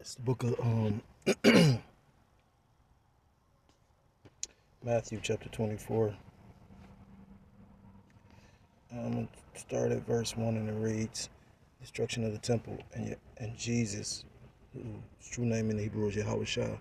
It's the book of Matthew, chapter 24. I'm going to start at verse 1, and it reads, Destruction of the temple, and Jesus, whose true name in Hebrew is Yahushua.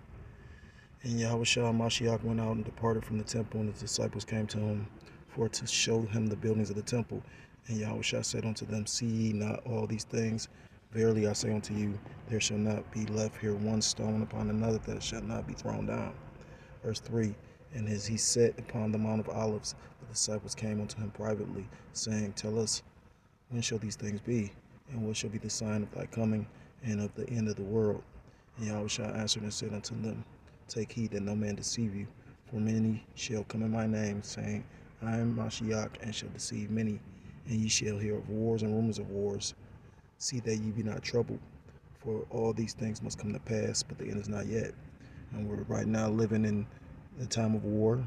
And Yahushua Mashiach went out and departed from the temple, and his disciples came to him for to show him the buildings of the temple. And Yahushua said unto them, See ye not all these things? Verily I say unto you, there shall not be left here one stone upon another that shall not be thrown down. Verse 3, And as he sat upon the Mount of Olives, the disciples came unto him privately, saying, Tell us, when shall these things be? And what shall be the sign of thy coming and of the end of the world? And Yahushua answered and said unto them, Take heed that no man deceive you, for many shall come in my name, saying, I am Mashiach, and shall deceive many. And ye shall hear of wars and rumors of wars. See that ye be not troubled, for all these things must come to pass, but the end is not yet. And we're right now living in the time of war.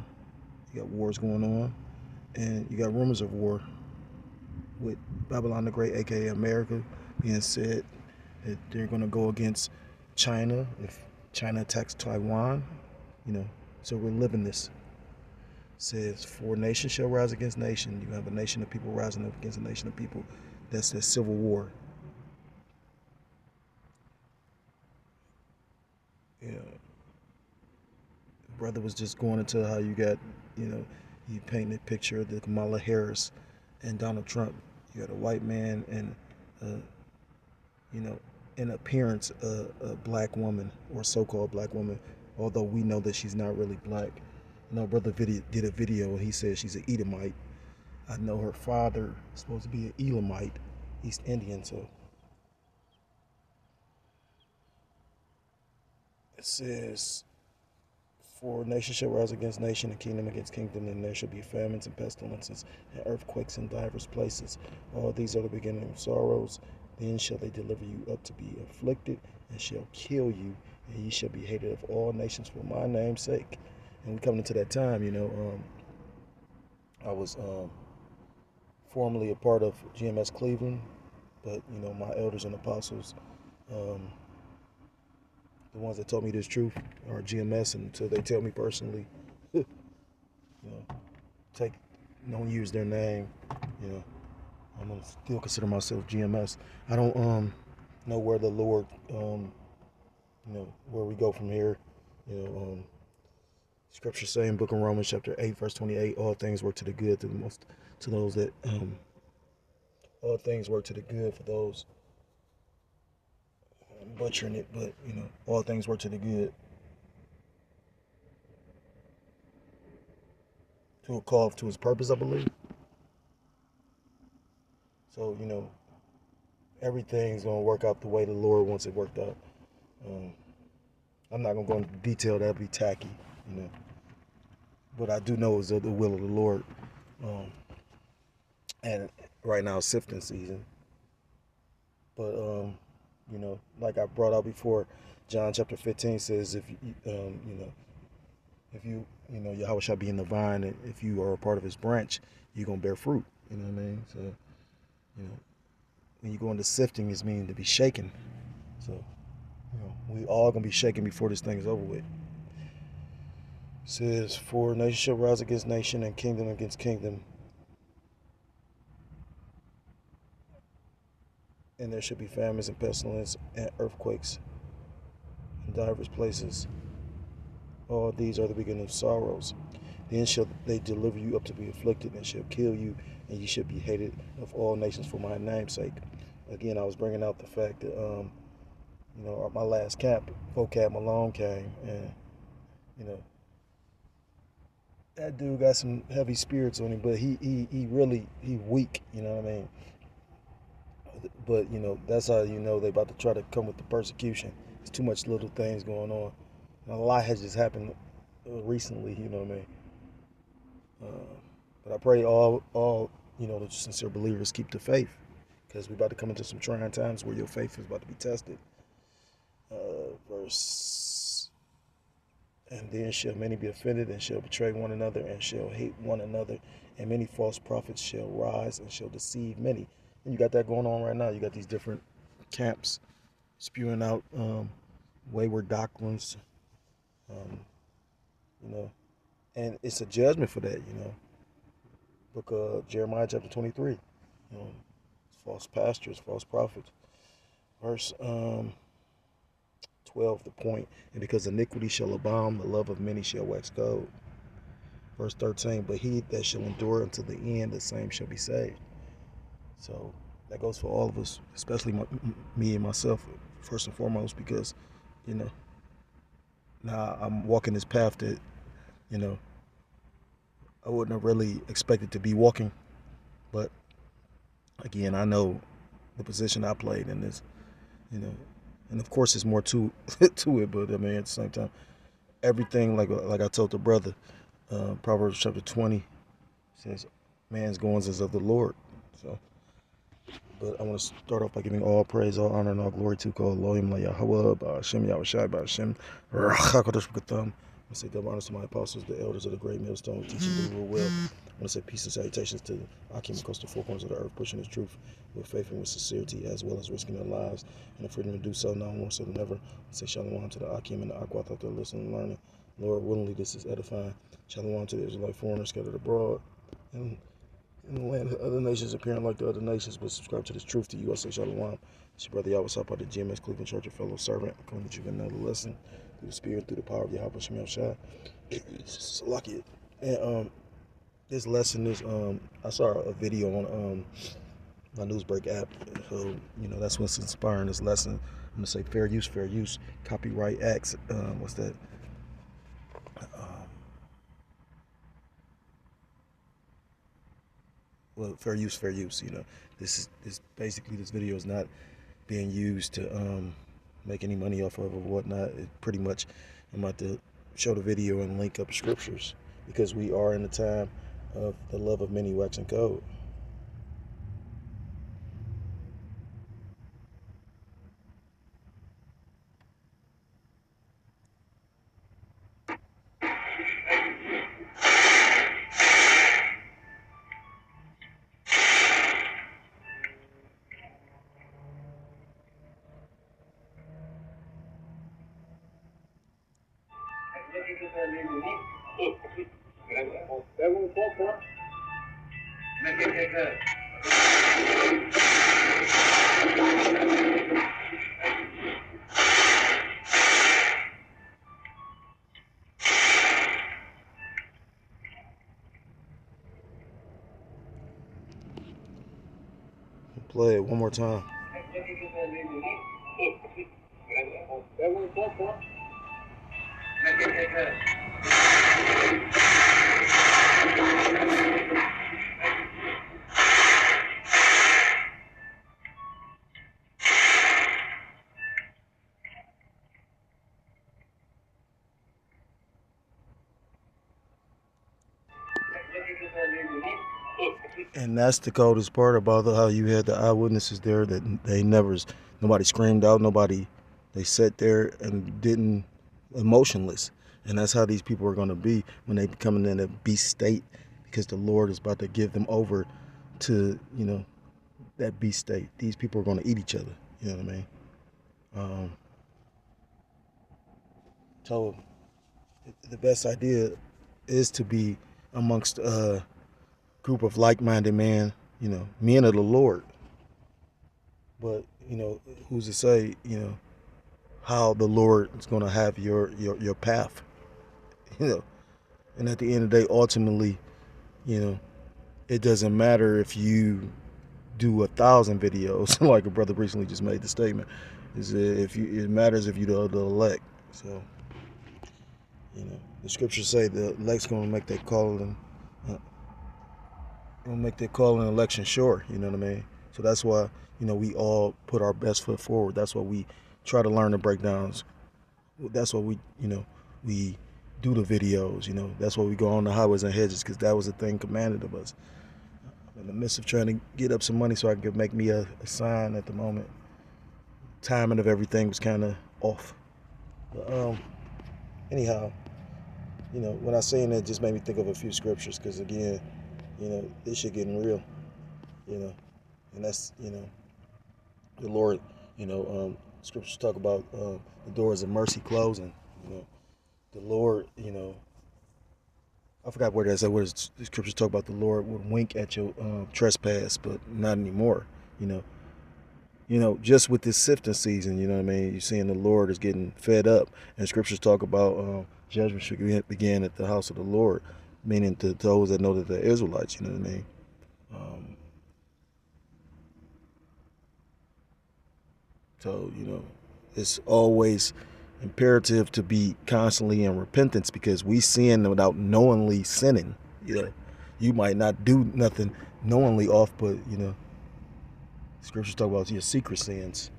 You got wars going on, and you got rumors of war with Babylon the Great, aka America, being said that they're going to go against China if China attacks Taiwan. So we're living this. It says, For nation shall rise against nation. You have a nation of people rising up against a nation of people. That's the civil war. Yeah. Brother was just going into how you got, you painted a picture of the Kamala Harris and Donald Trump. You got a white man and, you know, in appearance, a black woman or so-called black woman, although we know that she's not really black. Brother did a video and he said she's an Edomite. I know her father is supposed to be an Elamite, East Indian, so it says, For nation shall rise against nation, and kingdom against kingdom, and there shall be famines and pestilences, and earthquakes in divers places. All these are the beginning of sorrows. Then shall they deliver you up to be afflicted, and shall kill you, and ye shall be hated of all nations for my name's sake. And we coming into that time, I was formerly a part of GMS Cleveland, but my elders and apostles, um, the ones that told me this truth, are GMS, and until they tell me personally, you know, take don't use their name, you know, I'm gonna still consider myself GMS. I don't know where the Lord where we go from here. You know, Scripture saying, Book of Romans, chapter 8, verse 28, all things work to the good to those that all things work to the good for those. I'm butchering it, but all things work to the good. To a call to his purpose, I believe. So, everything's gonna work out the way the Lord wants it worked out. I'm not gonna go into detail, that'd be tacky, you know. But I do know it's the will of the Lord. And right now it's sifting season. But like I brought out before, John chapter 15 says, if if Yahweh shall be in the vine, and if you are a part of his branch, you're gonna bear fruit. You know what I mean? So, when you go into sifting, it's meaning to be shaken. So, we all gonna be shaken before this thing is over with. It says, For nation shall rise against nation, and kingdom against kingdom, and there should be famines and pestilence and earthquakes in divers places. All these are the beginning of sorrows. Then shall they deliver you up to be afflicted, and shall kill you, and ye shall be hated of all nations for my name's sake. Again, I was bringing out the fact that, my last camp, Vocab Malone came, and, that dude got some heavy spirits on him, but he really weak, you know what I mean? But, that's how they about to try to come with the persecution. There's too much little things going on. And a lot has just happened recently, you know what I mean? But I pray all the sincere believers keep the faith, because we're about to come into some trying times where your faith is about to be tested. Verse, and then shall many be offended, and shall betray one another, and shall hate one another, and many false prophets shall rise and shall deceive many. And you got that going on right now. You got these different camps spewing out wayward doctrines, um, you know, and it's a judgment for that, Book of Jeremiah chapter 23, false pastors, false prophets. Verse 12, the point, and because iniquity shall abound, the love of many shall wax cold. Verse 13, but he that shall endure until the end, the same shall be saved. So that goes for all of us, especially me and myself, first and foremost, because, now I'm walking this path that, I wouldn't have really expected to be walking. But again, I know the position I played in this, and of course there's more to to it, but I mean at the same time, everything like I told the brother, Proverbs chapter 20 says, man's goings is of the Lord. So, but I want to start off by giving all praise, all honor, and all glory to God, Elohim, Yahweh, Ba'ashem, Yahushai, Ba'ashem, Rachakadosh B'katam. I say double honors to my apostles, the elders of the great millstone, teaching the rule well. I want to say peace and salutations to Akim across the four corners of the earth, pushing his truth with faith and with sincerity, as well as risking their lives and the freedom to do so now more so than ever. I say shalom to the Akim and the Aquath out there listening and learning. Lord, willingly this is edifying. Shalom to the Israelite foreigners scattered abroad and in the land of other nations appearing like the other nations, but subscribe to this truth to you. I say shalom. It's your brother Yahweh Sap out of the GMS Cleveland Church, a fellow servant. Come that you can know the lesson through the spirit, through the power of Yahweh Shem Shai. It's lucky. And this lesson is I saw a video on my Newsbreak app. So, that's what's inspiring this lesson. I'm gonna say fair use, copyright acts. What's that? Well, fair use. This basically this video is not being used to make any money off of or whatnot. It pretty much, I'm about to show the video and link up scriptures because we are in the time of the love of many waxing cold. Play it one more time. And that's the coldest part about how you had the eyewitnesses there that nobody screamed out, they sat there and didn't, emotionless. And that's how these people are going to be when they become in a beast state, because the Lord is about to give them over to, that beast state. These people are going to eat each other. You know what I mean? So the best idea is to be amongst group of like-minded men of the Lord. But who's to say how the Lord is going to have your path? And at the end of the day, ultimately, it doesn't matter if you do 1,000 videos, like a brother recently just made the statement. It matters if you the elect. So the scriptures say the elect's going to make that call and. Make that call and election sure, you know what I mean? So that's why, we all put our best foot forward. That's why we try to learn the breakdowns. That's why we do the videos, That's why we go on the highways and hedges, because that was the thing commanded of us. I'm in the midst of trying to get up some money so I could make me a sign at the moment. Timing of everything was kind of off. But anyhow, when I say that, it just made me think of a few scriptures, because again, this shit getting real, and that's, the Lord, Scriptures talk about the doors of mercy closing. The Lord, I forgot where that's at. Where the scriptures talk about the Lord would wink at your trespass, but not anymore. Just with this sifting season, you know what I mean? You're seeing the Lord is getting fed up, and scriptures talk about judgment should begin at the house of the Lord, meaning to those that know that they're Israelites. You know what I mean? So it's always imperative to be constantly in repentance, because we sin without knowingly sinning. You might not do nothing knowingly off, but scriptures talk about your secret sins.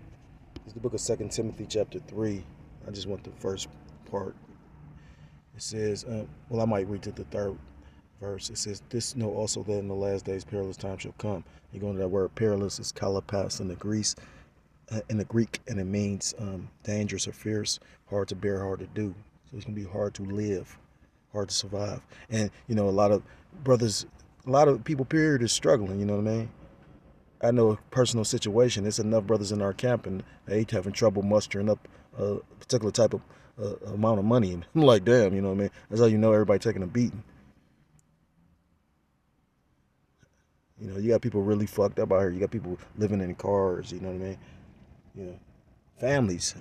It's the book of 2 Timothy chapter 3. I just want the first part. It says, I might read to the third verse. It says, "This know also that in the last days perilous times shall come." You go into that word perilous, is kalapas in the Greek, and it means dangerous or fierce, hard to bear, hard to do. So it's gonna be hard to live, hard to survive. And a lot of people period is struggling. You know what I mean? I know a personal situation. It's enough brothers in our camp, and they having trouble mustering up a particular type of amount of money. And I'm like, damn, you know what I mean? That's how you know everybody taking a beating. You got people really fucked up out here. You got people living in cars. You know what I mean? Families.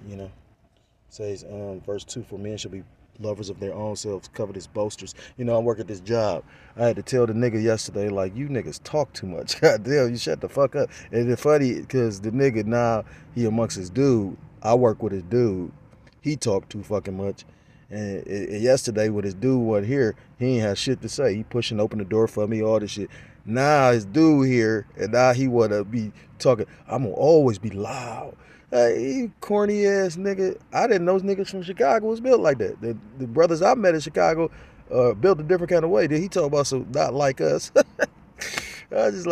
Says verse 2, "For men shall be lovers of their own selves, covetous boasters." I work at this job. I had to tell the nigga yesterday, like, you niggas talk too much. God damn, you shut the fuck up. And it's funny because the nigga now, he amongst his dude. I work with his dude. He talked too fucking much. And yesterday with his dude wasn't here, he ain't have shit to say. He pushing open the door for me, all this shit. Now his dude here, and now he wanna be talking. I'm gonna always be loud. Hey, you corny ass nigga. I didn't know niggas from Chicago was built like that. The brothers I met in Chicago built a different kind of way. Then he talk about some not like us. I was just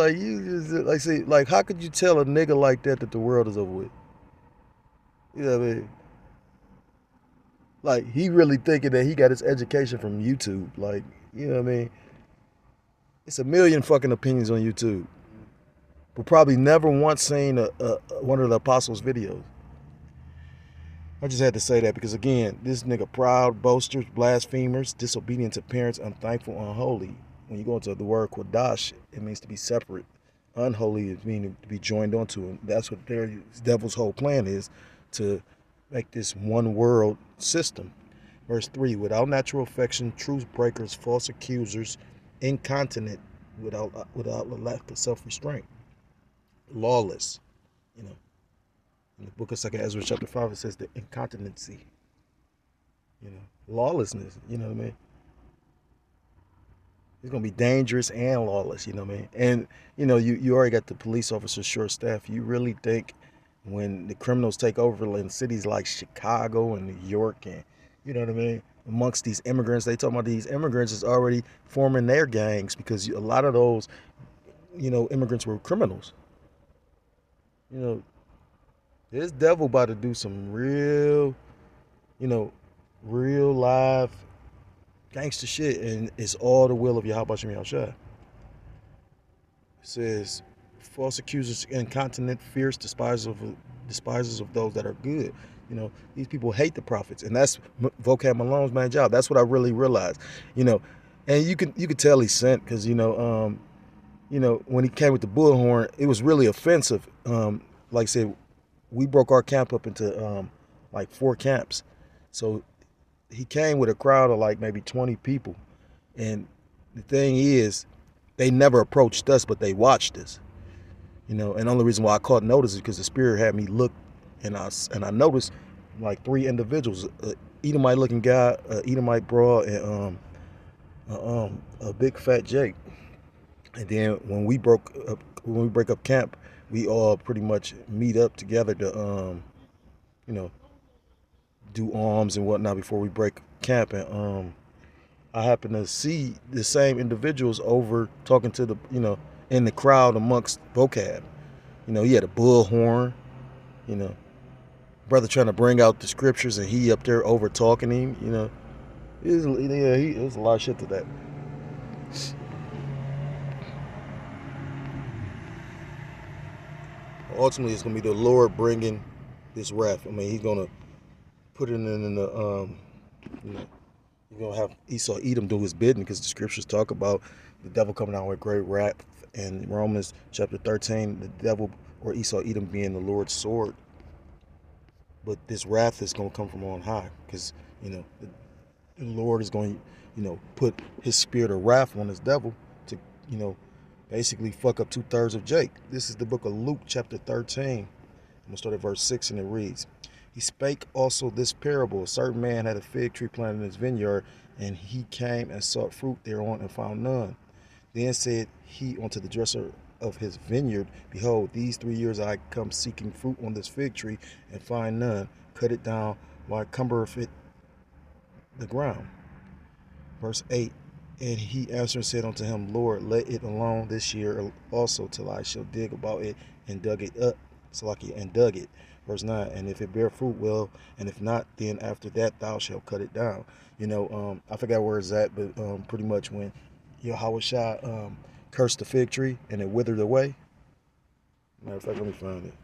like, how could you tell a nigga like that the world is over with? You know what I mean? Like, he really thinking that he got his education from YouTube. Like, you know what I mean? It's a million fucking opinions on YouTube, but probably never once seen one of the apostles' videos. I just had to say that because, again, this nigga proud, boasters, blasphemers, disobedient to parents, unthankful, unholy. When you go into the word Kodash, it means to be separate. Unholy is meaning to be joined onto. And that's what the devil's whole plan is, to make this one world system. Verse 3, "Without natural affection, truth breakers, false accusers, incontinent, without a lack of self-restraint, lawless." In the book of 2 Ezra chapter 5, it says the incontinency, lawlessness. You know what I mean? It's gonna be dangerous and lawless. You know what I mean? And you already got the police officers short staff. You really think when the criminals take over in cities like Chicago and New York, and you know what I mean, amongst these immigrants, they talking about these immigrants is already forming their gangs, because a lot of those immigrants were criminals. This devil about to do some real live gangster shit, and it's all the will of Yahweh Shem Yahushua. It says, "False accusers, incontinent, fierce, despisers of those that are good." These people hate the prophets, and that's Vocab Malone's main job. That's what I really realized. And you could tell he sent, because when he came with the bullhorn, it was really offensive. Like I said, we broke our camp up into like 4 camps. So he came with a crowd of like maybe 20 people. And the thing is, they never approached us, but they watched us. And the only reason why I caught notice is because the Spirit had me look, and I noticed like 3 individuals, Edomite looking guy, Edomite broad, and a big fat Jake. And then when we break up camp, we all pretty much meet up together to do arms and whatnot before we break camp. And I happened to see the same individuals over talking to the in the crowd amongst Vocab. He had a bullhorn, brother trying to bring out the scriptures, and he up there over talking him. It was a lot of shit to that. Ultimately, it's going to be the Lord bringing this wrath. I mean, he's gonna put it in the you know, you're gonna have Esau Edom do his bidding, because the scriptures talk about the devil coming out with great wrath. In Romans chapter 13, the devil or Esau Edom being the Lord's sword. But this wrath is gonna come from on high, because the Lord is going to put his spirit of wrath on this devil to basically fuck up 2/3 of Jake. This is the book of Luke chapter 13. I'm gonna start at verse 6, and it reads, he spake also this parable. A certain man had a fig tree planted in his vineyard, and he came and sought fruit thereon and found none. Then said he unto the dresser of his vineyard, behold, these 3 years I come seeking fruit on this fig tree, and find none. Cut it down, why cumbereth it the ground? Verse 8, and he answered and said unto him, Lord, let it alone this year also, till I shall dig about it, and dug it up. Salaki, and dug it. Verse 9, and if it bear fruit, well, and if not, then after that thou shalt cut it down. I forgot where it's at, but pretty much when Yahushua cursed the fig tree and it withered away. Matter of fact, let me find it.